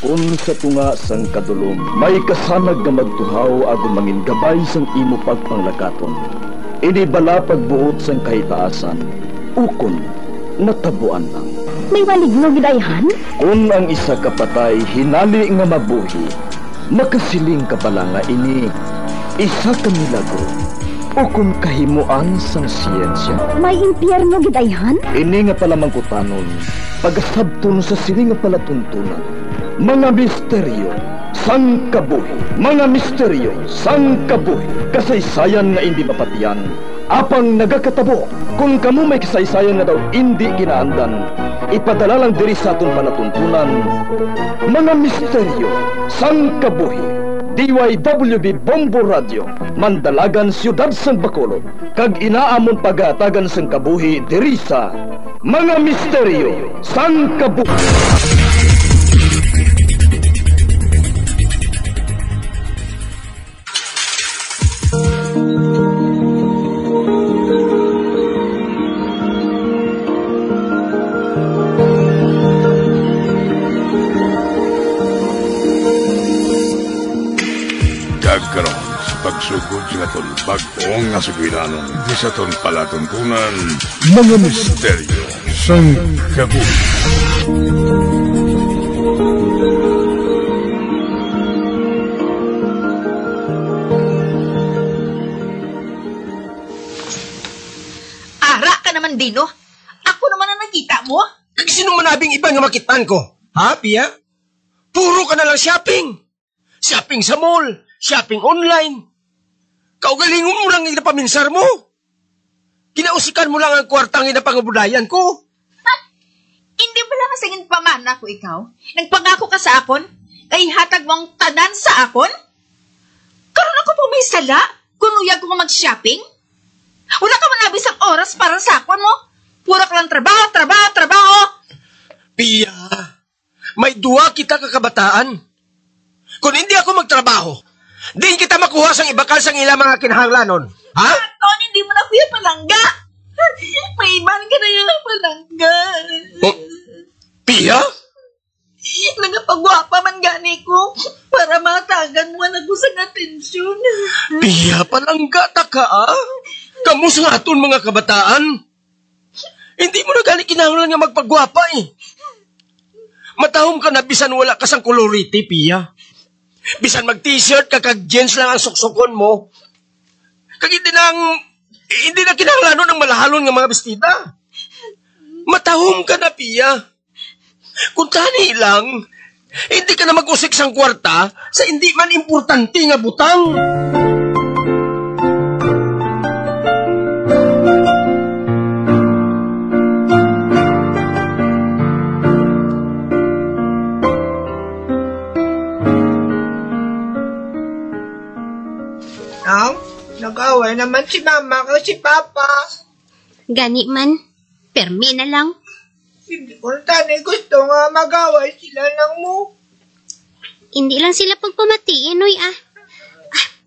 Kung sa tunga sang kadulom, may kasanag nga magtuhaw agon mangin gabay sang imo pagpanglakaton. Ini bala pagbuot sang kahitaasan, ukon natabuan lang. May maligno gidayhan? Kung ang isa kapatay hinali nga mabuhi, makasiling ka pala nga ini isa ka milagro o kung kahimuan sang siyensya. May impyerno gidayhan? Ini nga pala mangkutanon, pagasabton sa sili nga palatuntunan. Mga misteryo sang kabuhi, mga misteryo sang kabuhi, kasaysayan nga hindi mapatiyan, apang nagakatabo. Kung kamo may kasaysayan nga daw hindi ginaandan, ipadala lang diri sa atong palatuntunan. Mga misteryo sang kabuhi, DYWB Bombo Radio, Mandalagan, Siyudad San Bacolod, kag inaamon pagatagan sang kabuhi diri sa Mga Misteryo sang Kabuhi. Karon sa pagsugod sa aton bag-ong nga sugilanon di sa aton palatuntunan, Mga Misteryo sang Kabuhi. Ara ka naman, Dino. Ako naman ang nakita mo. Sino manabing iba nga makitaan ko? Ha, Pia? Puro ka na lang shopping. Shopping sa mall. Shopping online. Kaugalingon mo lang yung napaminsar mo. Kinausikan mo lang ang kwartang inapangabudayan ko. Ha? Hindi ba lang kasingin pamana ko ikaw? Nagpangako ka sa akon? Kay hatag mong tanan sa akon? Karoon ako pumisala? Kunuyag ko mag-shopping? Wala ka man nabisang oras para sa akon mo? Puro ka lang trabaho, trabaho, trabaho. Pia, may duwa kita kakabataan. Kung hindi ako magtrabaho, di kita makuha sang ibakal sang ilang mga kinahanglanon. Ha? Ton, hindi mo na kuya palangga. May iban ka na yung palangga. Oh, Pia? Nagapagwapa man gani ko para matagan mo na ko sa atensyon. Pia, palangga ta ka, ah? Kamu sa aton mga kabataan? Hindi mo na gani kinahanglan nga magpagwapa eh. Matahom ka na bisan wala ka sang koloriti, Pia. Bisan mag-t-shirt ka kag jeans lang ang suksukon mo. Kag hindi na kinahanglanon ng malahalon nga mga bestida. Matahom ka na, Pia. Kung tani lang, hindi ka na mag-usik sang kwarta sa hindi man importante nga butang. Nag-away naman si Mama o si Papa. Gani man, permi na lang. Hindi ko tani gusto nga mag-away sila ng mo. Hindi lang sila pagpamatiin, oy ah.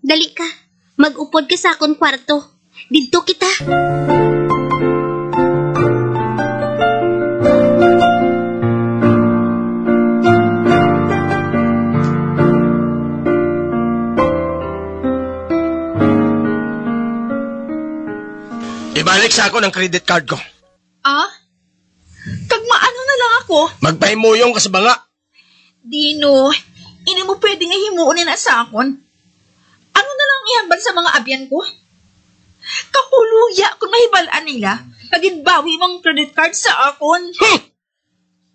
Dali ka, mag-upod ka sa akong kwarto. Dito kita. Ibalik sa ako ng credit card ko. Ah? Kagmaano na lang ako? Magpahimuyong ka sa banga. Dino, hindi mo pwedeng himuunin na sa akon. Ano na lang ihambal sa mga abyan ko? Kakuluya kung mahibalaan nila, naginbawi mong credit card sa akon.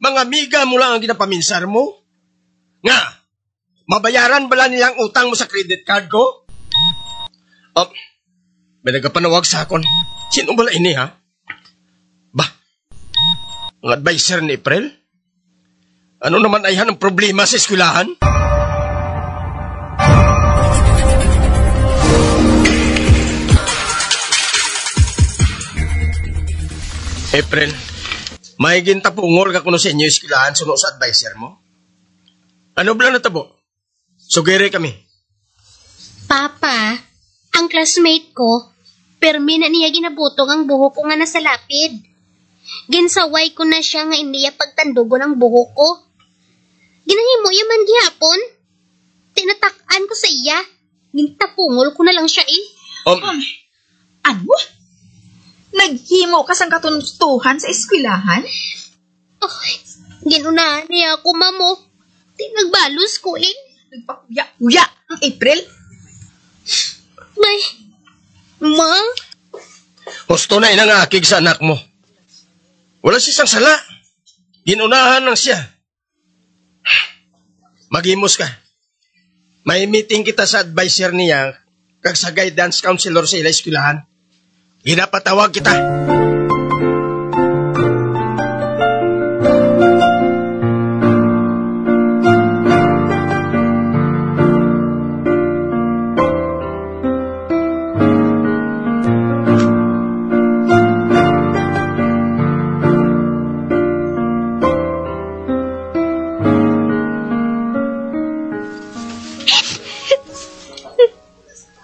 Mga amiga mo lang ang ginapaminsar mo? Nga, mabayaran bala nilang utang mo sa credit card ko? May nagapanawag sa akon. Sino bala ini, ha? Bah, ang advisor ni April? Ano naman ay ang problema sa eskwelahan? April, may gintapungol ka kuno sa inyo eskwelahan suno sa advisor mo? Ano bala natabo? Sugere kami. Papa, ang classmate ko, permi na niya ginabutong ang buhok ko nga nasa lapid. Ginsaway ko na siya nga indiya pagtandugo ng buhok ko. Ginahimo yaman gihapon. Tinatakan ko sa iya. Gintapungol ko na lang siya eh. Ano? Naghimo ka sang katuntuhan sa eskwelahan? Oh, ginunahan niya ako, mamo. Tinagbalos ko eh. Nagpakuya-kuya ang April? May, ma? Husto na inangakig sa anak mo. Wala siyang sala. Ginunahan lang siya. Maghimos ka. May meeting kita sa advisor niya kag sa guidance counselor sa ila eskwelahan. Ginapatawag kita.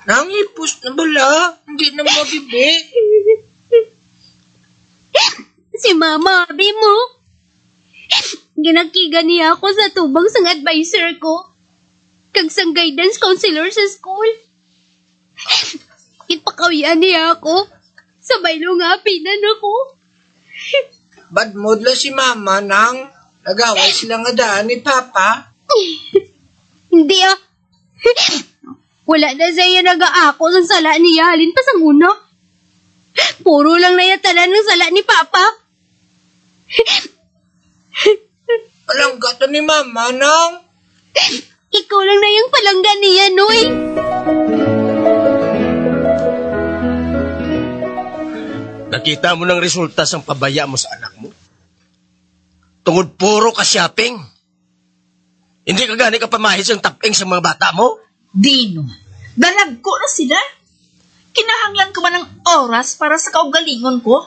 Nangipos na bala. Hindi na mabibi. Si mama, abi mo. Ginakigan niya ako sa tubang sang advisor ko. Kag sang guidance counselor sa school. Ipakawian niya ako. Sabay lungapinan ako. Bad mood lang si mama nang nagaway sila nga daan ni papa. Hindi ah. Wala na siya nag-aako ng sala niya. Halin pa sang una. Puro lang na yatalan ng sala ni papa. Palangga to ni mama nang. Ikaw lang na yung palangga niya, Noy. Nakita mo ng resulta sa pabaya mo sa anak mo? Tungod puro ka shopping. Hindi ka gani ka pamahit ng taping sa mga bata mo? Dino, dalag ko na sila. Kinahanglan ko ba ng oras para sa kaugalingon ko?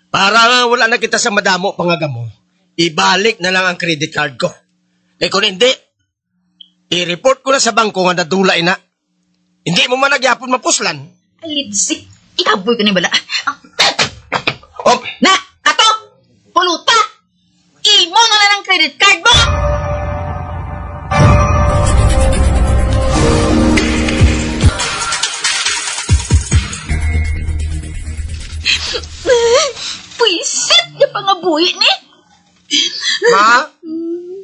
Para wala na kita sa madamo pangaga mo, ibalik na lang ang credit card ko. Eh kung hindi, i-report ko na sa bangko nga nadulay na. Hindi mo man nagyapon mapuslan. Alitsi, ihaboy ko ni bala. Oh, Na, kato! Puluta! Imo na lang ang credit card mo! Pwisit niya pangabuhi ni. Ma,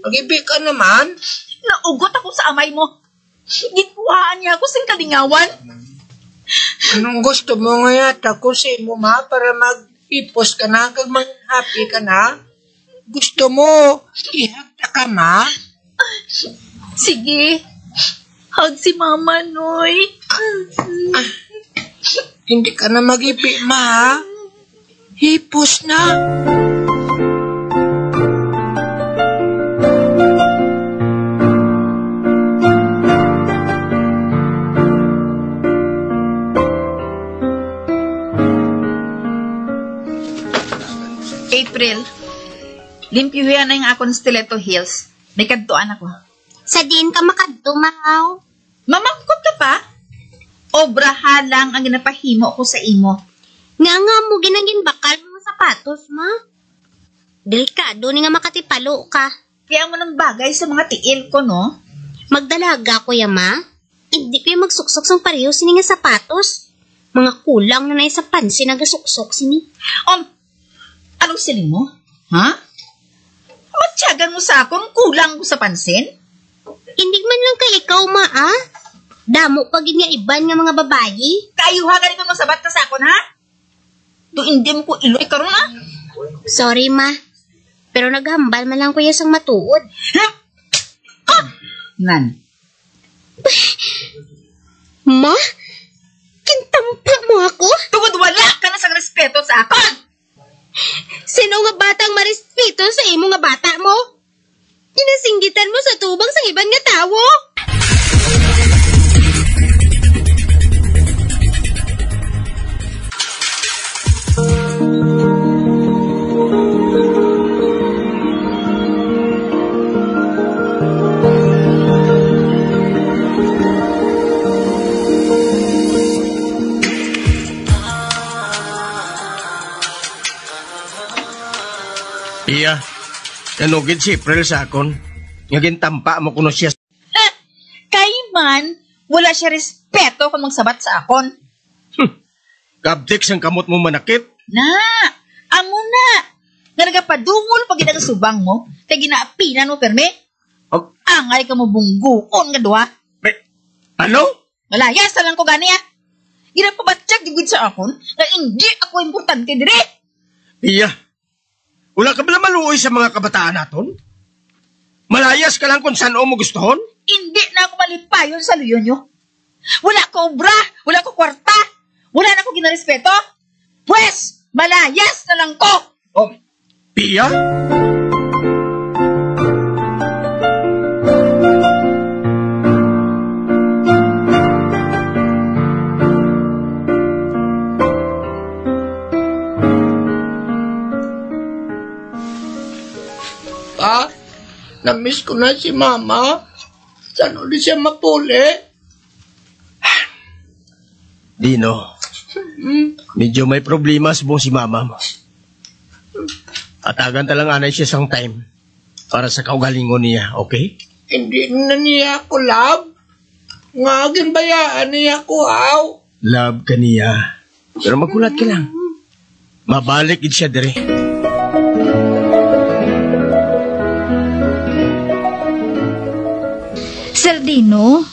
mag-ibig ka naman. Naugot ako sa amay mo. Gikuhaan niya ako sa kalingawan. Anong gusto mo nga yata ko sa imo, ma, para mag-ipos ka na, kag mag-happy ka na? Gusto mo, ihagta ka, ma? Sige. Hug si Mama, Noy. Hindi ka na mag-ipi, ma. Hipos na. April, limpyuhin na yung akong Stiletto Heels. May kadtuan ako. Sa din ka makadto, mahaw. Mamangkot ka pa? Obra halang ang ginapahimo ko sa imo. Nga mo ginagin bakal mga sapatos, ma. Delikado ni nga makatipalo ka. Kaya mo ng bagay sa mga tiil ko, no? Magdalaga ko ya, ma. Hindi ko yung magsuksok sang pareho sini nga sapatos. Mga kulang na na sa pansin nagasuksok sini. Anong siling mo? Ha? Matyagan mo sa akon, kulang ko sa pansin? Hindi man lang kay ikaw, ma, ah. Damo pag nga iban nga mga babayi. Kayuha ganito mo sabat ka sa akon, ha? Doon hindi mo ko iloy karon, ha? Sorry, ma. Pero naghambal man lang ko yung sang matuod. Ha? Nan. Ma? Kintampa mo ako? Tungod wala ka na sa respeto sa akon! Sino nga batang marespeto sa imo nga bata mo? Kinasinggitan mo sa tubang sang iban nga tawo? Iya, Kanugid si April sa akon. Nga gintampa mo kuno siya. Kay man, wala siya respeto kung magsabat sa akon. Kabtik sang kamot mo manakit. Na, amo na. Nga nagapadungol pag subang mo, kay ginaapinan mo, perme. Angay ka mo bungguon nga duha. Ano? Malayas na lang ko gani ah. Ginapabatsyag digud sa akon na hindi ako importante dire. Iya. Wala ka bala maluoy sa mga kabataan naton? Malayas ka lang kung saan mo gustohon? Hindi na ako malipayon sa luyo nyo. Wala ko obra, wala ko kwarta, wala na ako ginarespeto. Pwes, malayas na lang ko. Oh, Pia? Pa, na-miss ko na si Mama. Saan ulit siya mapuli? Dino, medyo may problema sa buong si Mama mo. Atagan talang anay siya sang time para sa kaugalingon niya, okay? Hindi na niya ako love. Nga ginbayaan niya ako, haw. Love ka niya. Pero magulat ka lang. Mabalik din siya dire. Sir Dino,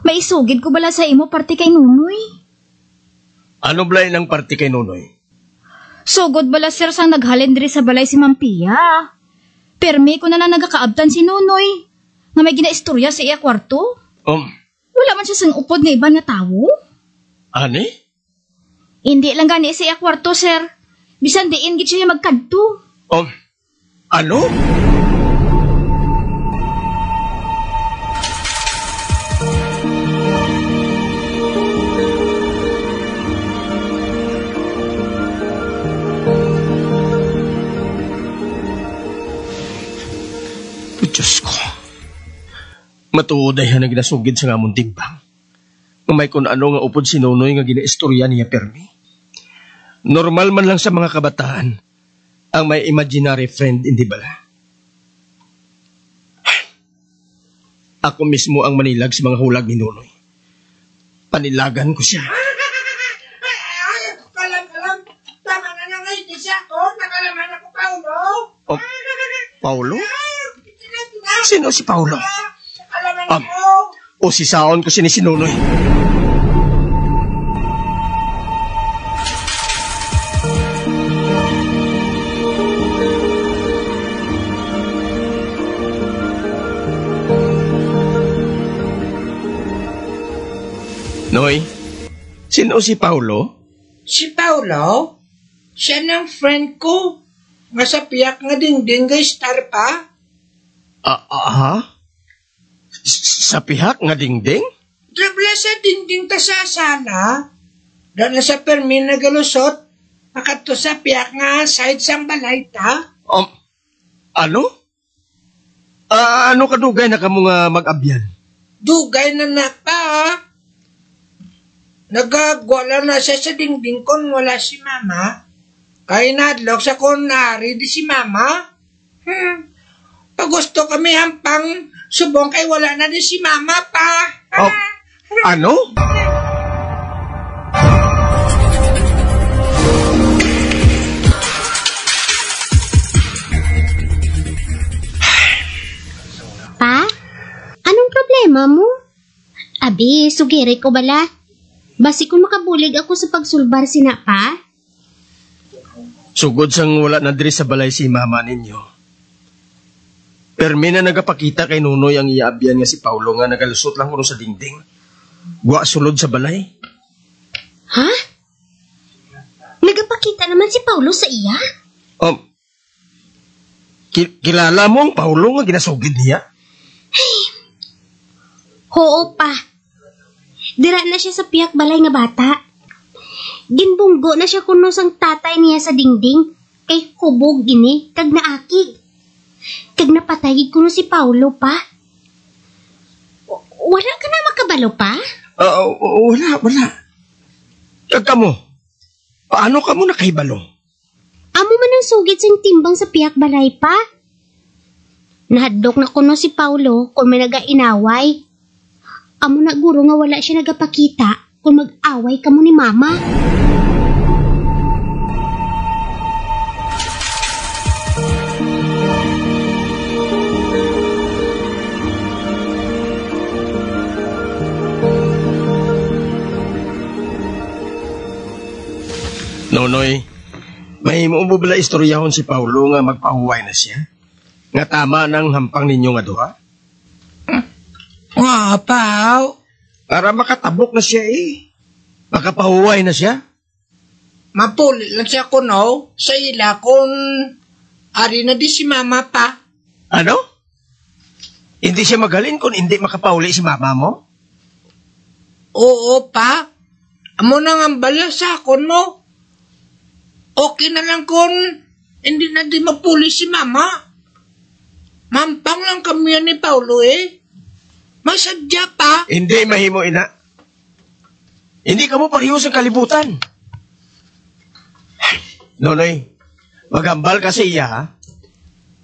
maisugid ko bala sa imo parte kay Nunoy. Ano blay ng party kay Nunoy? Sugod bala sir sang naghalin diri sa balay si Ma'am Pia. Permi ko na nagakaabtan si Nunoy nga may ginaistorya sa iya kwarto. Wala man siya sang upod nga iba na tawo. Ani? Hindi lang gani sa iya kwarto, sir. Bisan diin gid siya magkadto. Ano? Diyos ko. Matuod ay na ginasugid sa nga mong tigbang. May kung ano nga upod si Nonoy nga ginaistorya niya permi. Normal man lang sa mga kabataan ang may imaginary friend, hindi bala? Ako mismo ang manilag sa mga hulag ni Nonoy. Panilagan ko siya. Kalam. Tama na nga hindi siya ako. Nakalaman ako, Paulo. Paulo? Sino si Paulo? Nakalaman ako. O si Saon ko si Nonoy. Noy, sino si Paulo? Si Paulo? Siya ng friend ko. Nga sa piyak nga dingding kay Star pa. Sa pihak nga dingding? Dribla sa dingding ta sa sana. Dala sa permi na galusot. Makato sa piyak nga side sang balay ta. Ano? Ano kadugay na kamo nga mag-abyan? Dugay na pa. Nagagwala na siya sa dingding kon wala si Mama. Kaya nadlok sa kunari di si Mama. Pag gusto kami hampang subong kay wala na di si Mama pa. Ano? Pa? Anong problema mo? Abi, sugiri ko bala. Basi kung makabulig ako sa pagsulbar sina pa? Sugod sang wala na diri sa balay si Mama ninyo. Permi na nagapakita kay Nunoy ang iaabyan nga si Paulo nga nagalusot lang kuno sa dingding. Wa sulod sa balay. Ha? Nagapakita naman si Paulo sa iya? Kilala mo ang Paulo nga ginasugid niya? Oo pa. Dira na siya sa piyak balay nga bata. Ginbunggo na siya kuno sang tatay niya sa dingding. Kay hubog gini, kag naakig. Kag napatay kuno si Paulo pa. Wala ka na makabalo pa? Wala. Kag kamo, paano kamo nakahibalo? Amo man ang sugit sang timbang sa piyak balay pa. Nahadlok na kuno si Paulo kung may nagainaway. Amo na guro nga wala siya nagapakita kung mag-away kamo ni mama. Nonoy, may maububala istoryahon si Paulo nga magpahuway na siya. Nga tama ng hampang ninyo nga duha. Nga, Pao. Para makatabok na siya Makapahuway na siya. Mapuli lang siya kuno sa ila kung ari na di si mama pa. Ano? Hindi siya magaling kung hindi makapauli si mama mo? Oo, pa. Amo na nga bala sa akon mo. Okay na lang kung hindi na di mapuli si mama. Mampang lang kami yan ni Paulo Masadya pa. Hindi mahimo, ina. Hindi ka mo pareho sa kalibutan. Nonoy, magambal ka sa iya, ha?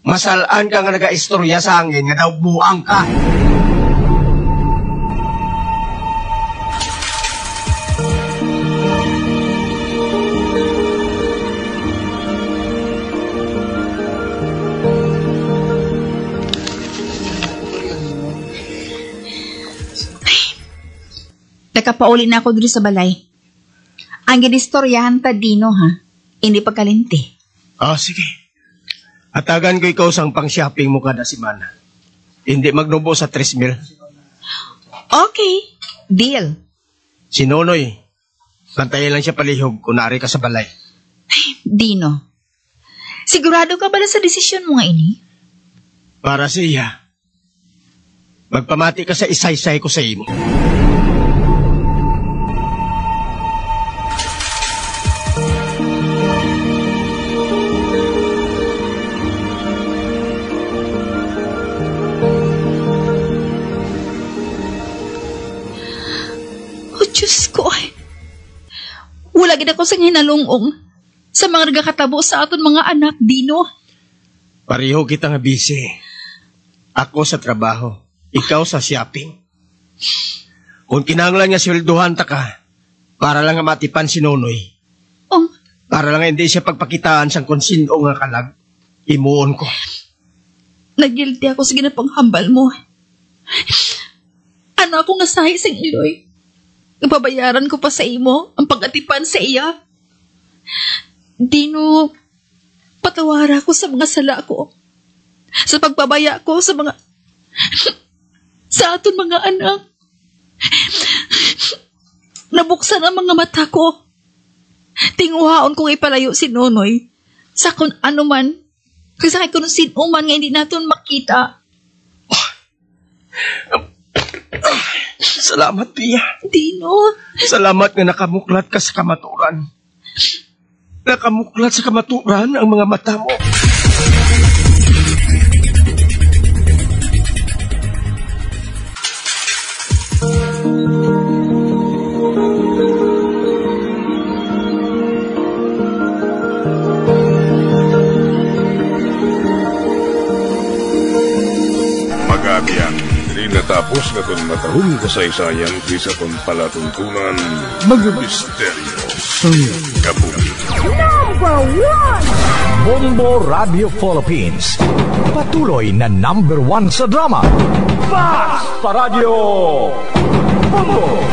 Masalaan ka nga nag-aistorya sa hangin nga daw buang ka. Nakapauli na ako dito sa balay. Ang ginistoryahan ta Dino, ha? Hindi pagkalinti. Sige. Atagan ko ikaw sang pang-shopping mo kada semana. Hindi magnubo sa 3,000. Okay. Deal. Si Nonoy, bantayan lang siya palihog kung naari ka sa balay. Dino, sigurado ka ba sa desisyon mo nga ini? Para sa iya, magpamati ka sa isaysay ko sa imo. Diyos ko, wala gid ako sa hinalungong sa mga nagakatabo sa aton mga anak, Dino. Pareho kita nga busy. Ako sa trabaho, ikaw sa shopping. Kung kinahanglan nga sweldohan ta ka, para lang nga matipan si Nonoy. Para lang nga hindi siya pagpakitaan sang konsino nga kalag, imuon ko. Nagilty ako sa ginapanghambal mo. Ano ako nga sahi sa iloy? Ibabayaran ko pa sa imo ang pag-atipan sa iya. Dino, patawara ko sa mga sala ko. Sa pagbabaya ko sa mga... sa aton mga anak. Nabuksan ang mga mata ko. Tinguhaon kong ipalayo si Nonoy sa kung ano man. Kasi kung sino man nga hindi natin makita. Salamat, Pia. Dino. Salamat nga nakamuklat ka sa kamaturan. Nakamuklat sa kamaturan ang mga mata mo. Magabiang natapos na itong matahong kasaysayan di sa itong palatuntunan mga misteryo sa kabuhi. Number 1! Bombo Radio Philippines. Patuloy na number 1 sa drama. Basta Radio! Bombo!